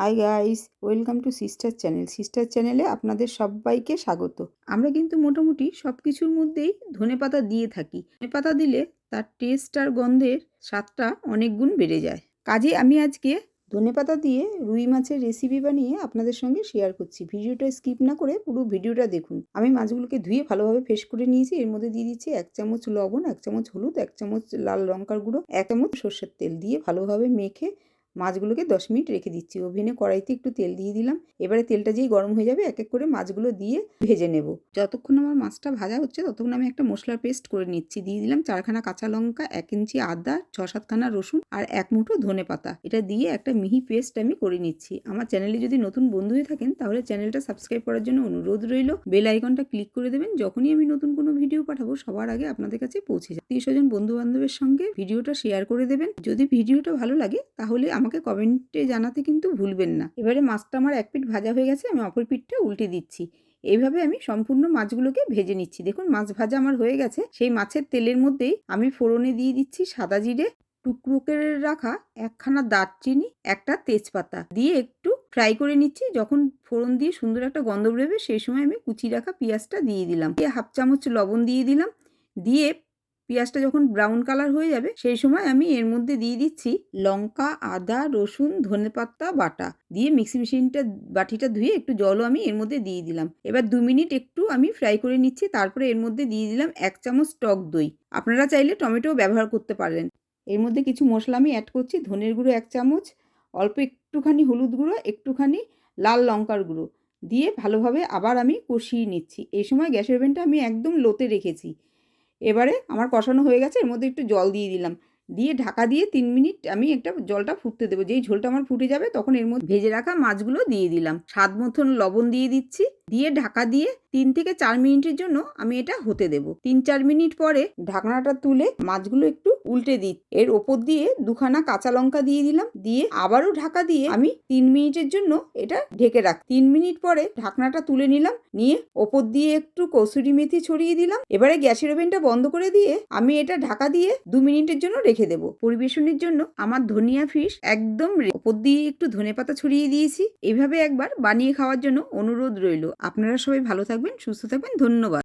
Hi guys, welcome to sister channel. Sister চ্যানেলে আপনাদের সবাইকে স্বাগত। আমরা কিন্তু মোটামুটি সব কিছুর মধ্যেই ধনেপাতা দিয়ে থাকি। ধনেপাতা দিলে তার টেস্ট আর গন্ধের স্বাদটা অনেক গুণ বেড়ে যায়। কাজে আমি আজকে ধনেপাতা দিয়ে রুই মাছের রেসিপি বানিয়ে আপনাদের সঙ্গে শেয়ার করছি। ভিডিওটা স্কিপ না করে পুরো ভিডিওটা দেখুন। আমি মাছগুলোকে ধুয়ে ভালোভাবে ফ্রেশ করে নিয়েছি। এর মধ্যে দিয়ে দিচ্ছি 1 চামচ লবণ, 1 চামচ হলুদ, 1 চামচ লাল লঙ্কার গুঁড়ো, 1 চামচ সর্ষের তেল দিয়ে ভালোভাবে মেখে মাছগুলোকে 10 মিনিট রেখে দিচ্ছি। ওভেনে কড়াইতে একটু তেল দিয়ে দিলাম। এবারে তেলটা যেই গরম হয়ে যাবে এক এক করে মাছগুলো দিয়ে ভেজে নেব। যতক্ষণ আমার মাছটা ভাজা হচ্ছে ততক্ষণ আমি একটা মশলার পেস্ট করে নিচ্ছি। দিয়ে দিলাম 4খানা কাঁচা লঙ্কা, 1 ইঞ্চি আদা, 6-7 খানা রসুন আর 1 মুঠো ধনেপাতা। এটা দিয়ে একটা মিহি পেস্ট আমি করে নিচ্ছি। আমার চ্যানেলে যদি নতুন বন্ধু হয়ে থাকেন তাহলে চ্যানেলটা সাবস্ক্রাইব করার জন্য অনুরোধ রইল। বেল আইকনটা ক্লিক করে দেবেন। যখনই আমি নতুন কোনো ভিডিও পাঠাবো সবার আগে আপনাদের কাছে পৌঁছে যায়। আত্মীয়-স্বজন, বন্ধু-বান্ধবের সঙ্গে ভিডিওটা শেয়ার করে দেবেন। যদি ভিডিওটা ভালো লাগে তাহলে আমাকে কমেন্টে জানাতে কিন্তু ভুলবেন না। এবারে মাছটা আমার এক পিঠ ভাজা হয়ে গেছে, আমি অপর পিঠটা উল্টে দিচ্ছি। এইভাবে আমি সম্পূর্ণ মাছগুলোকে ভেজে নিচ্ছি। দেখুন মাছ ভাজা আমার হয়ে গেছে। সেই মাছের তেলের মধ্যেই আমি ফোড়নে দিয়ে দিচ্ছি সাদা জিরে, টুকরো করে রাখা 1খানা দারচিনি, একটা তেজপাতা দিয়ে একটু ফ্রাই করে নিচ্ছি। যখন ফোড়ন দিয়ে সুন্দর একটা গন্ধ বেরোবে সেই সময় আমি কুচিয়ে রাখা পেঁয়াজটা দিয়ে দিলাম। দিয়ে 1/2 চামচ লবণ দিয়ে দিলাম। দিয়ে পেঁয়াজটা যখন ব্রাউন কালার হয়ে যাবে সেই সময় আমি এর মধ্যে দিয়ে দিচ্ছি লঙ্কা, আদা, রসুন, ধনেপাতা বাটা দিয়ে মিক্সি মেশিনটা বাটিটা ধুয়ে একটু জলও আমি এর মধ্যে দিয়ে দিলাম। এবার 2 মিনিট একটু আমি ফ্রাই করে নিচ্ছি। তারপরে এর মধ্যে দিয়ে দিলাম 1 চামচ টক দই। আপনারা চাইলে টমেটোও ব্যবহার করতে পারেন। এর মধ্যে কিছু মশলা আমি অ্যাড করছি। ধনের গুঁড়ো 1 চামচ, অল্প একটুখানি হলুদ গুঁড়ো, একটুখানি লাল লঙ্কার গুঁড়ো দিয়ে ভালোভাবে আবার আমি কষিয়ে নিচ্ছি। এই সময় গ্যাসের ওভেনটা আমি একদম লোতে রেখেছি। এবারে আমার কষানো হয়ে গেছে, এর মধ্যে একটু জল দিয়ে দিলাম। দিয়ে ঢাকা দিয়ে 3 মিনিট আমি একটা জলটা ফুটতে দেবো। যেই ঝোলটা আমার ফুটে যাবে তখন এর মধ্যে ভেজে রাখা মাছগুলো দিয়ে দিলাম। স্বাদ মতন লবণ দিয়ে দিচ্ছি। দিয়ে ঢাকা দিয়ে 3 থেকে 4 মিনিটের জন্য আমি এটা হতে দেব। 3-4 মিনিট পরে ঢাকনাটা তুলে মাছগুলো একটু উল্টে দিই। এর ওপর দিয়ে 2খানা কাঁচা লঙ্কা দিয়ে দিলাম। দিয়ে আবারও ঢাকা দিয়ে আমি 3 মিনিটের জন্য এটা ঢেকে রাখ। 3 মিনিট পরে ঢাকনাটা তুলে নিলাম। নিয়ে ওপর দিয়ে একটু কসুরি মেথি ছড়িয়ে দিলাম। এবারে গ্যাসের ওভেনটা বন্ধ করে দিয়ে আমি এটা ঢাকা দিয়ে 2 মিনিটের জন্য রেখে দেব। পরিবেশনের জন্য আমার ধনিয়া ফিশ একদম ওপর দিয়ে একটু ধনেপাতা ছড়িয়ে দিয়েছি। এভাবে একবার বানিয়ে খাওয়ার জন্য অনুরোধ রইল। আপনারা সবাই ভালো থাকবেন, সুস্থ থাকবেন। ধন্যবাদ।